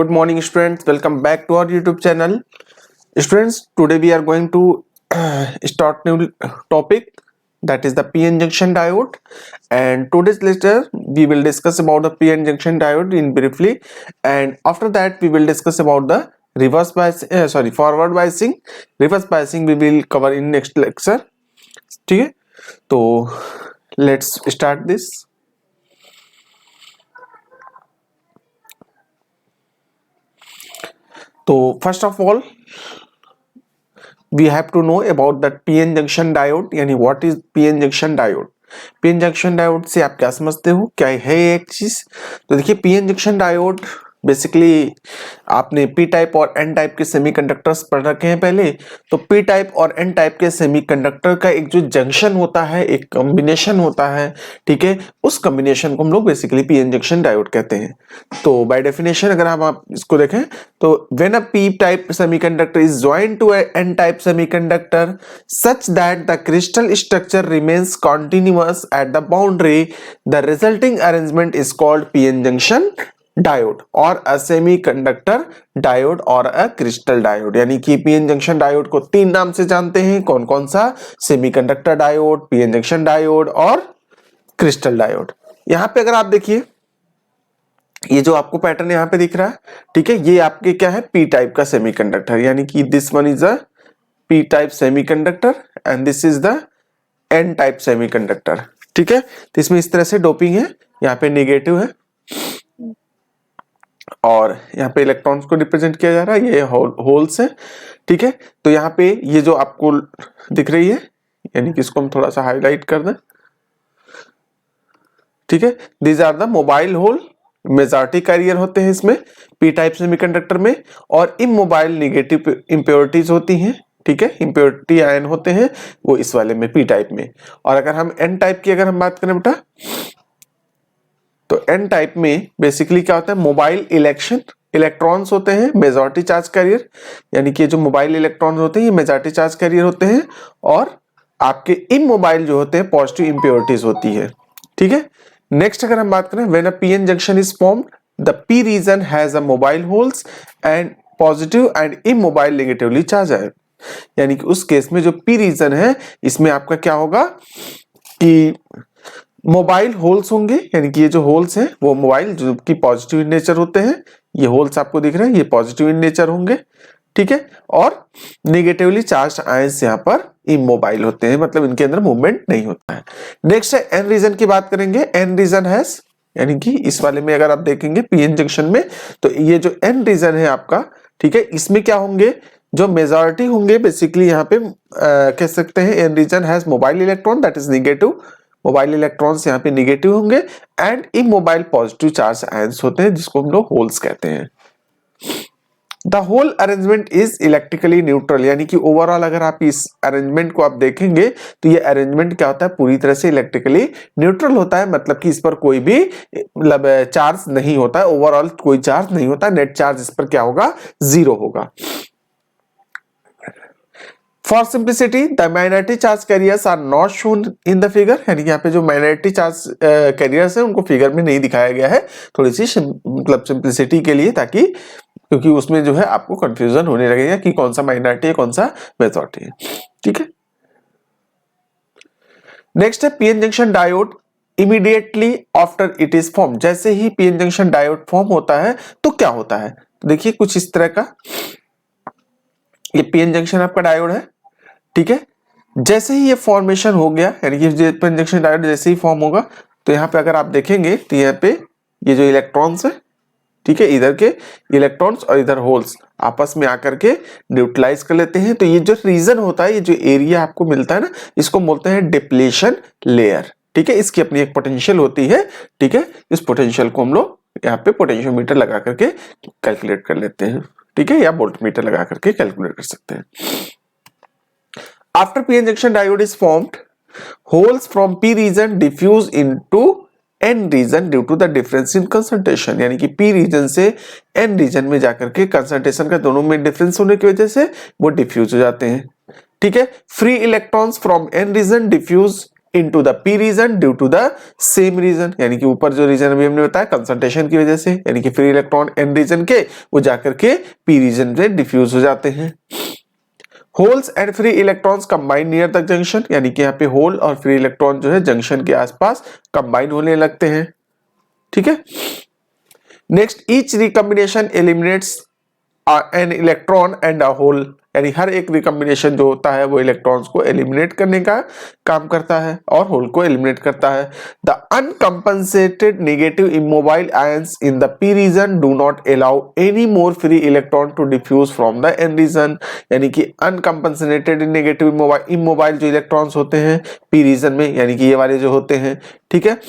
Good morning students, welcome back to our YouTube channel. Students, today we are going to start new topic, that is the PN junction diode, and today's lecture we will discuss about the PN junction diode in briefly, and after that we will discuss about the reverse bias forward biasing. Reverse biasing we will cover in next lecture. ठीक है, तो let's start this. तो first of all we have to know about that PN junction diode, यानी what is PN junction diode. PN junction diode से आप क्या समझते हो, क्या है एक चीज? तो देखिए PN junction diode बेसिकली आपने पी टाइप और एन टाइप के सेमीकंडक्टर्स पढ़ रखे हैं पहले. तो पी टाइप और एन टाइप के सेमीकंडक्टर का एक जो जंक्शन होता है, एक कॉम्बिनेशन होता है, ठीक है, उस कॉम्बिनेशन को हम लोग बेसिकली पीएन जंक्शन डायोड कहते हैं. तो बाय डेफिनेशन अगर आप इसको देखें तो when a P type semiconductor is joined to N type semiconductor such that the crystal structure remains continuous at the boundary, the resulting arrangement is called PN junction diode और a semiconductor diode और a crystal diode. यानी कि PN junction diode को तीन नाम से जानते हैं. कौन कौन सा? Semiconductor diode, PN junction diode और क्रिस्टल डायोड. यहां पे अगर आप देखिए, ये जो आपको पैटर्न यहां पे दिख रहा है, ठीक है, ये आपके क्या है? पी टाइप का सेमीकंडक्टर. यानी कि this one is a P type semiconductor and this is the N type semiconductor. ठीक है, तो इसमें इस तरह से डोपिंग है, यहाँ पे नेगेटिव है और यहाँ पे इलेक्ट्रॉन्स को रिप्रेजेंट किया जा रहा है, ये होल्स है. ठीक है, तो यहाँ पे ये जो आपको दिख रही है, यानी कि इसको हम थोड़ा सा हाईलाइट कर दें. ठीक है, these are the mobile hole. Majority carrier होते हैं इसमें पी टाइप सेमीकंडक्टर में, और इमोबाइल नेगेटिव इंप्योरिटीज होती हैं. ठीक है, इंप्योरिटी आयन होते हैं वो इस वाले में पी टाइप में. और अगर हम एन टाइप की अगर हम बात करें बेटा, तो एन टाइप में बेसिकली क्या होता है? मोबाइल इलेक्ट्रॉन्स होते हैं, मेजॉरिटी चार्ज कैरियर. यानी कि जो मोबाइल इलेक्ट्रॉन होते हैं ये मेजॉरिटी चार्ज कैरियर होते हैं, और आपके इमोबाइल जो होते हैं पॉजिटिव इंप्योरिटीज होती है. ठीक है, नेक्स्ट अगर हम बात करें, when a PN junction is formed the P region has a mobile holes and positive and immobile negatively charge है. यानी कि उस केस में जो पी रीजन है इसमें आपका क्या होगा कि मोबाइल होल्स होंगे. यानी कि ये जो होल्स हैं वो मोबाइल जो कि पॉजिटिव इन नेचर होते हैं, ये होल्स आपको दिख रहे हैं, ये पॉजिटिव इन नेचर होंगे. ठीक है, और नेगेटिवली चार्ज आयंस यहाँ पर इमोबाइल होते हैं, मतलब इनके अंदर मूवमेंट नहीं होता है. नेक्स्ट है एन रीजन की बात करेंगे. एन रीजन हैज, यानी कि इस वाले में अगर आप देखेंगे पीएन जंक्शन में, तो ये जो एन रीजन है आपका, ठीक है, इसमें क्या होंगे? जो मेजॉरिटी होंगे बेसिकली यहाँ पे कह सकते हैं N region has mobile electron that is negative. Mobile electrons यहाँ पे नेगेटिव होंगे and immobile positive charge ions होते हैं जिसको हम लोग होल्स कहते हैं. The hole arrangement is electrically neutral. यानी कि ओवरऑल अगर आप इस अरेंजमेंट को आप देखेंगे तो ये अरेंजमेंट क्या होता है? पूरी तरह से इलेक्ट्रिकली न्यूट्रल होता है. मतलब कि इस पर कोई भी मतलब चार्ज नहीं होता है, ओवरऑल कोई चार्ज नहीं होता. नेट चार्ज इस पर क्या होगा? जीरो होगा. For simplicity the minority charge carriers are not shown in the figure. यानी यहाँ पे जो माइनॉरिटी चार्ज कैरियर्स है उनको फिगर में नहीं दिखाया गया है, थोड़ी सी मतलब सिंप्लिसिटी के लिए, ताकि क्योंकि उसमें जो है आपको कंफ्यूजन होने लगेगा कि कौन सा माइनॉरिटी है कौन सा मेजॉरिटी है. ठीक है, नेक्स्ट है PN junction diode immediately after it is form. जैसे ही पीएन जंक्शन डायोड फॉर्म होता है तो क्या होता है? तो देखिए कुछ इस तरह का, ये पीएन जंक्शन आपका डायोड है. ठीक है, जैसे ही ये फॉर्मेशन हो गया, यानी कि पीएन जंक्शन डायोड जैसे ही फॉर्म होगा, तो यहाँ पे अगर आप देखेंगे तो यहाँ पे ये जो इलेक्ट्रॉन्स है, ठीक है, इधर के इलेक्ट्रॉन्स और इधर होल्स आपस में आकर के न्यूट्रलाइज कर लेते हैं. तो ये जो रीजन होता है, ये जो एरिया आपको मिलता है ना, इसको बोलते हैं डिप्लीशन लेयर. ठीक है, इसकी अपनी एक पोटेंशियल होती है. ठीक है, इस पोटेंशियल को हम लोग यहाँ पे पोटेंशियोमीटर लगा करके कैलकुलेट कर लेते हैं. ठीक है, या वोल्टमीटर लगा करके कैलकुलेट कर सकते हैं. After PN junction diode is formed, holes from P region diffuse into N region due to the difference in concentration. यानी कि P region से N region में जाकर के concentration का दोनों में difference होने की वजह से वो diffuse हो जाते हैं. ठीक है, free electrons from N region diffuse into the p region due to the same region, यानी कि ऊपर जो रीजन अभी हमने बताया कंसंट्रेशन की वजह से, यानी कि फ्री इलेक्ट्रॉन n रीजन के वो जाकर के p रीजन में डिफ्यूज हो जाते हैं। Holes and free electrons combine near the junction, यानी कि यहाँ पे होल और फ्री इलेक्ट्रॉन जो है जंक्शन के आसपास कंबाइन होने लगते हैं। ठीक है, next each recombination eliminates an electron and a hole, यानी हर एक रिकॉम्बिनेशन जो होता है वो इलेक्ट्रॉन्स को एलिमिनेट करने का काम करता है और होल को एलिमिनेट करता है। The uncompensated negative immobile ions in the p region do not allow any more free electron to diffuse from the n region, यानी कि अनकंपनसेटेड नेगेटिव इमोबाइल जो इलेक्ट्रॉन्स होते हैं p रीजन में, यानी कि ये वाले जो होते हैं, ठीक है,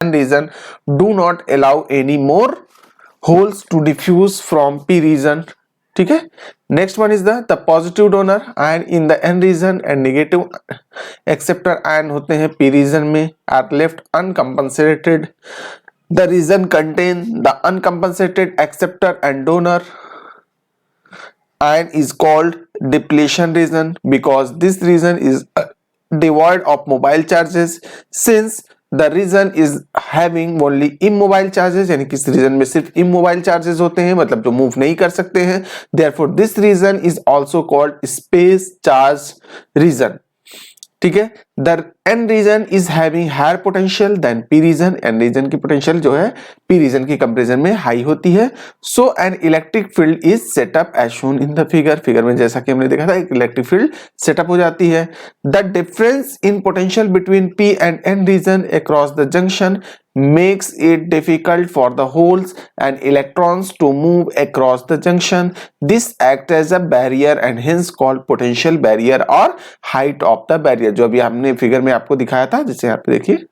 n region do not allow any more holes to diffuse from p region. ठीक है, next one is the positive donor ion in the n region and negative acceptor ion होते हैं p रीजन में, are left uncompensated. The region contain the uncompensated acceptor and donor ion is called depletion region because this region is devoid of mobile charges. Since the region is having only immobile charges, यानी कि इस reason में सिर्फ immobile charges होते हैं, मतलब जो move नहीं कर सकते हैं, therefore this region is also called space charge region। ठीक है, the n region is having higher potential than p region, n region की पोटेंशियल जो है p रीजन की कंपैरिजन में हाई होती है। So an electric field is set up as shown in the figure में जैसा कि हमने देखा था, एक इलेक्ट्रिक फील्ड सेटअप हो जाती है। The difference in potential between p and n region across the junction makes it difficult for the holes and electrons to move across the junction. This acts as a barrier and hence called potential barrier or height of the barrier, जो अभी हमने figure में आपको दिखाया था, जैसे यहाँ पे देखिए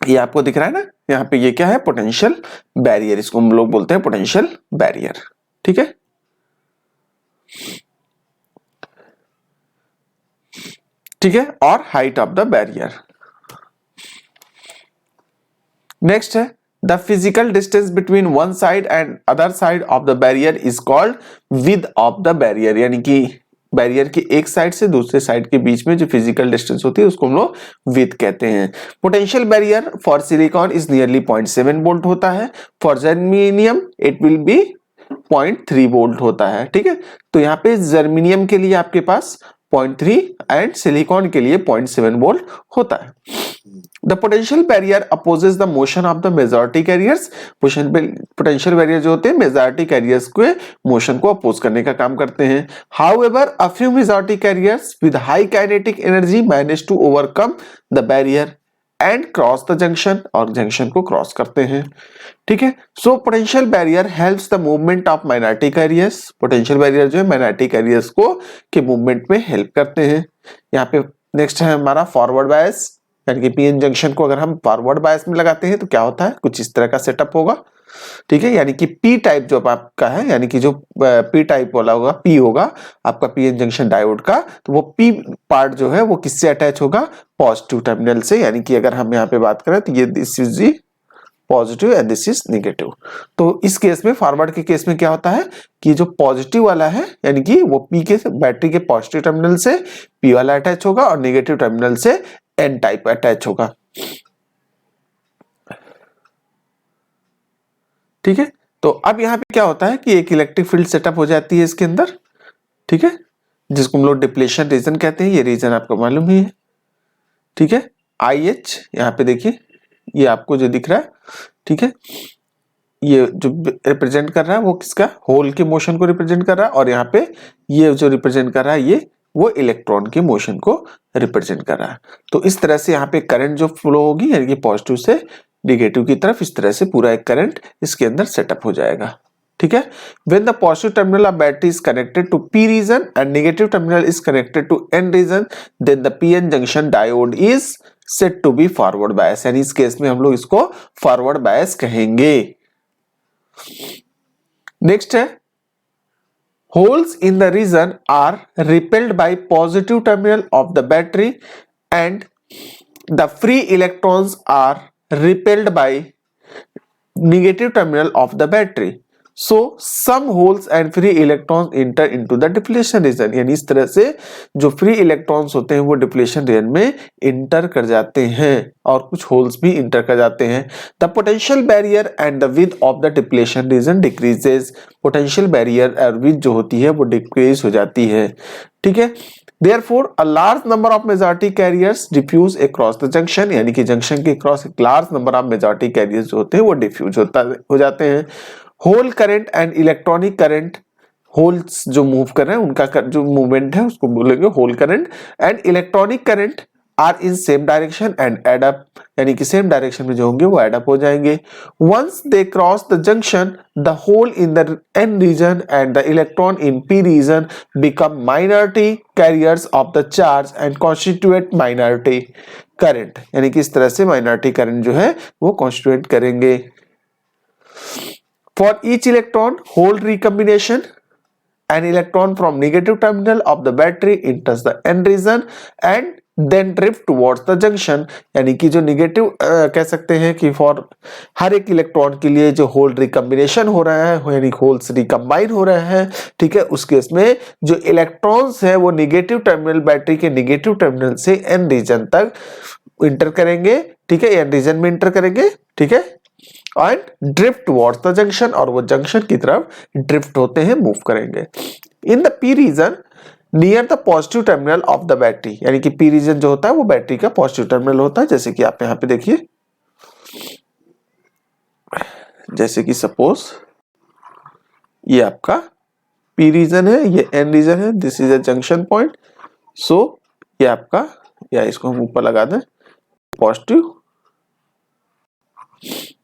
ये आपको दिख रहा है ना, यहाँ पे ये क्या है, पोटेंशियल बैरियर, इसको हम लोग बोलते हैं पोटेंशियल बैरियर। ठीक है, ठीक है, और height of the barrier. Next है the physical distance between one side and other side of the barrier is called width of the barrier, यानी कि बैरियर की एक साइड से दूसरे साइड के बीच में जो फिजिकल डिस्टेंस होती है उसको हम लोग विड्थ कहते हैं। Potential barrier for silicon is nearly 0.7 volt होता है, for germanium it will be 0.3 volt होता है। ठीक है, तो यहाँ पे जर्मेनियम के लिए आपके पास 0.3 एंड सिलिकॉन के लिए 0.7 वोल्ट होता है। The potential barrier opposes the motion of the majority carriers. Potential barrier जो होते हैं majority carriers के motion को oppose करने का काम करते हैं। However, a few majority carriers with high kinetic energy manage to overcome the barrier and cross the junction, और junction को cross करते हैं। ठीक है, so potential barrier helps the movement of minority carriers. Potential barrier जो है minority carriers को के movement में help करते हैं। यहाँ पे next है हमारा forward bias, यानी कि पीएन जंक्शन को अगर हम फॉरवर्ड बायस में लगाते हैं तो क्या होता है, कुछ इस तरह का सेटअप होगा। ठीक है, यानी कि पी टाइप जो आपका है, यानी कि जो पी टाइप वाला होगा, पी होगा आपका पीएन जंक्शन डायोड का, तो वो पी पार्ट जो है वो किससे अटैच होगा, पॉजिटिव टर्मिनल से। यानी कि अगर हम यहाँ पे बात करें तो ये this is the positive and this is negative. तो इस केस में, फॉरवर्ड के केस में क्या होता है कि जो पॉजिटिव वाला है यानी कि वो पी के बैटरी के पॉजिटिव टर्मिनल से पी वाला अटैच होगा और नेगेटिव टर्मिनल से एन टाइप अटैच होगा। ठीक है, तो अब यहां पे क्या होता है कि एक इलेक्ट्रिक फील्ड सेटअप हो जाती है इसके अंदर। ठीक है, जिसको हम लोग डिप्लेशन रीजन कहते हैं, ये रीजन आपको मालूम ही है। ठीक है, आई एच यहाँ पे देखिए ये आपको जो दिख रहा है, ठीक है, ये जो रिप्रेजेंट कर रहा है वो किसका, होल के मोशन को रिप्रेजेंट कर रहा है, और यहाँ पे ये जो रिप्रेजेंट कर रहा है ये वो इलेक्ट्रॉन के मोशन को रिप्रेजेंट कर रहा है। तो इस तरह से यहाँ पे करंट जो फ्लो होगी, यानी कि पॉजिटिव से नेगेटिव की तरफ, इस तरह से पूरा एक करंट इसके अंदर सेटअप हो जाएगा। ठीक है, when the positive terminal of battery is connected to P region and negative terminal is connected to N region, then the PN junction diode is said to be forward bias, यानी इस case में हम लोग इसको forward bias कहेंगे। Next है holes in the region are repelled by positive terminal of the battery and the free electrons are repelled by negative terminal of the battery. So some holes and free electrons enter into the depletion region, यानी इस तरह से जो free electrons होते हैं वो depletion region में inter कर जाते हैं और कुछ होल्स भी इंटर कर जाते हैं। The potential barrier and the width of the depletion reason decreases, potential barrier और विड्थ जो होती है वो डिक्रीज हो जाती है, ठीक है। Therefore, a large number of majority carriers diffuse across the junction, यानी कि जंक्शन के क्रॉस एक large number of majority carriers जो होते हैं वो डिफ्यूज हो जाते हैं। Hole current and electronic current, holes जो मूव कर रहे हैं उनका जो मूवमेंट है उसको बोलेंगे hole current, and electronic current are in same direction and add up, यानी कि सेम डायरेक्शन में जो होंगे वो एड अप हो जाएंगे। Once they cross the junction the hole in the N region and the electron in P region become minority carriers of the charge and constitute minority current, यानी कि इस तरह से माइनॉरिटी करंट जो है वो कॉन्स्टिट्यूएट करेंगे। For each electron hold recombination, an electron from negative terminal of the battery enters the n region and then drift towards the junction, यानी कि जो निगेटिव कह सकते हैं कि फॉर हर एक इलेक्ट्रॉन के लिए जो होल रिकॉम्बिनेशन हो रहा है यानी होल्स रिकम्बाइन हो रहे हैं, ठीक है, उस केस में जो इलेक्ट्रॉन्स है वो निगेटिव टर्मिनल बैटरी के निगेटिव टर्मिनल से एन रीजन तक इंटर करेंगे, ठीक है, एन रीजन में इंटर करेंगे, ठीक है, and drift towards the junction, और वो जंक्शन की तरफ ड्रिफ्ट होते हैं, मूव करेंगे। In the P region near the positive terminal of the battery, यानी कि पी रीजन जो होता है वो बैटरी का पॉजिटिव टर्मिनल होता है, जैसे कि आप यहां पे देखिए, जैसे कि सपोज ये आपका पी रीजन है, ये एन रीजन है, this is a junction point, so ये आपका, या इसको हम ऊपर लगा दें पॉजिटिव,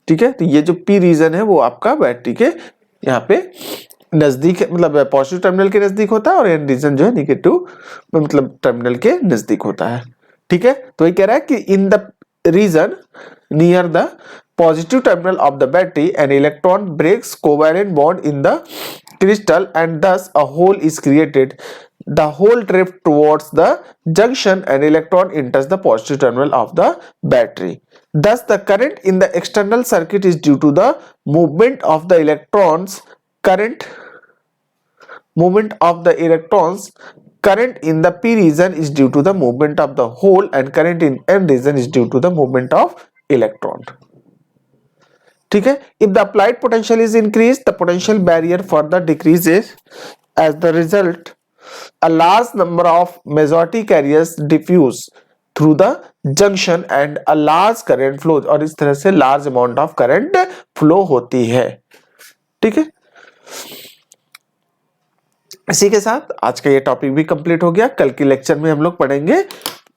ठीक है। तो ये जो पी रीजन है वो आपका बैटरी के यहाँ पे नजदीक, मतलब पॉजिटिव टर्मिनल के नजदीक होता है, और एन रीजन जो है निगेटिव मतलब टर्मिनल के नजदीक होता है, ठीक है। तो ये कह रहा है कि in the region near the positive terminal of the battery an electron breaks covalent bond in the crystal and thus a hole is created. The hole drift towards the junction and electron enters the positive terminal of the battery. Thus the current in the external circuit is due to the movement of the electrons. Movement of the electrons. Current in the p region is due to the movement of the hole, and current in n region is due to the movement of electron. ठीक है। If the applied potential is increased, the potential barrier further decreases. As the result, a large number of majority carriers diffuse through the junction and a large current flows, और इस तरह से large amount of current flow होती है, ठीक है। इसी के साथ आज का ये टॉपिक भी कंप्लीट हो गया। कल के लेक्चर में हम लोग पढ़ेंगे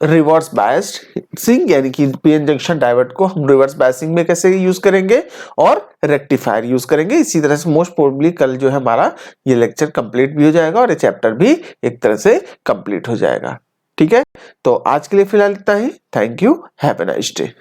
रिवर्स बायसिंग, यानी कि पीएन जंक्शन डायोड को हम रिवर्स बायसिंग में कैसे यूज करेंगे और रेक्टिफायर यूज करेंगे। इसी तरह से मोस्ट प्रोबेबली कल जो है हमारा ये लेक्चर कंप्लीट भी हो जाएगा और ये चैप्टर भी एक तरह से कंप्लीट हो जाएगा, ठीक है। तो आज के लिए फिलहाल इतना ही। Thank you, have a nice day.